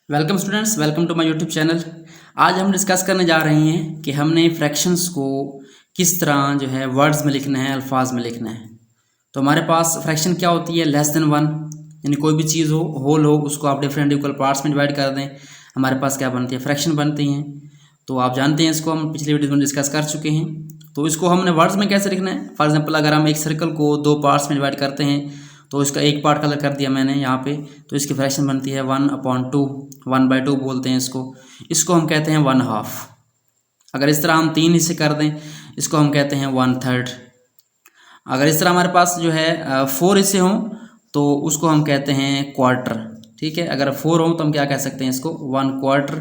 Welcome students, welcome to my YouTube channel. आज हम discuss करने जा रहे हैं कि हमने फ्रैक्शंस को किस तरह जो है वर्ड्स में लिखना है, अल्फाज में लिखना है। तो हमारे पास फ्रैक्शन क्या होती है, लेस देन वन, यानी कोई भी चीज़ हो, होल हो, उसको आप डिफरेंट इक्वल पार्ट्स में डिवाइड कर दें, हमारे पास क्या बनती है, फ्रैक्शन बनती हैं। तो आप जानते हैं, इसको हम पिछले वीडियो में डिस्कस कर चुके हैं। तो इसको हमने वर्ड्स में कैसे लिखना है। फॉर एग्जाम्पल, अगर हम एक सर्कल को दो पार्ट्स में डिवाइड करते हैं तो इसका एक पार्ट कलर कर दिया मैंने यहाँ पे, तो इसकी फ्रैक्शन बनती है 1/2, 1/2 बोलते हैं इसको हम कहते हैं 1/2। अगर इस तरह हम 3 हिस्से कर दें, इसको हम कहते हैं 1/3। अगर इस तरह हमारे पास जो है 4 हिस्से हों तो उसको हम कहते हैं क्वार्टर। ठीक है, अगर 4 हो तो हम क्या कह सकते हैं, इसको 1/4।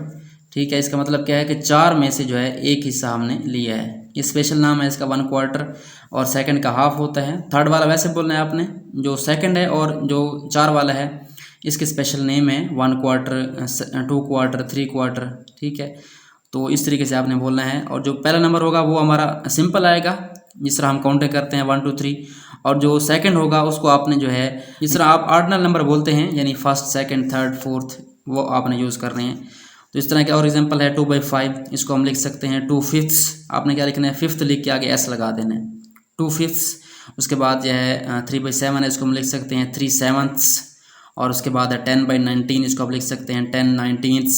ठीक है, इसका मतलब क्या है कि 4 में से जो है एक हिस्सा हमने लिया है। ये स्पेशल नाम है इसका 1/4, और सेकंड का हाफ होता है। थर्ड वाला वैसे बोलना है आपने, जो सेकंड है और जो 4 वाला है इसके स्पेशल नेम है 1/4, 2/4, 3/4। ठीक है, तो इस तरीके से आपने बोलना है। और जो पहला नंबर होगा वो हमारा सिंपल आएगा, जिस तरह हम काउंटिंग करते हैं 1 2 3। और जो सेकंड होगा उसको आपने जो है, जिस तरह आप ऑर्डिनल नंबर बोलते हैं, यानी फर्स्ट, सेकंड, थर्ड, फोर्थ, वो आपने यूज़ करने हैं। तो इस तरह के और एग्जांपल है 2/5, इसको हम लिख सकते हैं 2/5। आपने क्या लिखना है, फिफ्थ लिख के आगे एस लगा देना है, 2/5। उसके बाद जो है 3/7 है, इसको हम लिख सकते हैं 3/7। और उसके बाद है 10/19, इसको आप लिख सकते हैं 10/19।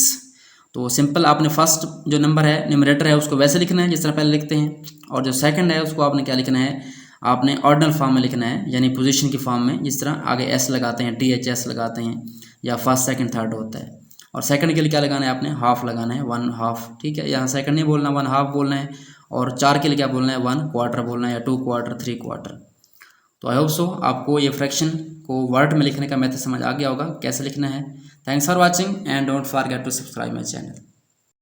तो सिंपल आपने फर्स्ट जो नंबर है, न्यूमरेटर है, उसको वैसे लिखना है जिस तरह पहले लिखते हैं, और जो सेकंड है उसको आपने क्या लिखना है, आपने ऑर्डिनल फॉर्म में लिखना है, यानी पोजीशन की फॉर्म में, जिस तरह आगे एस लगाते हैं, THS लगाते हैं, या फर्स्ट, सेकंड, थर्ड होता है। और सेकंड के लिए क्या लगाना है, आपने हाफ लगाना है, 1/2। ठीक है, यहाँ सेकंड नहीं बोलना, 1/2 बोलना है। और 4 के लिए क्या बोलना है, 1/4 बोलना है, या 2/4, 3/4। तो आई होप सो आपको ये फ्रैक्शन को वर्ड में लिखने का मेथड समझ आ गया होगा, कैसे लिखना है। Thanks for watching and don't forget to subscribe my channel.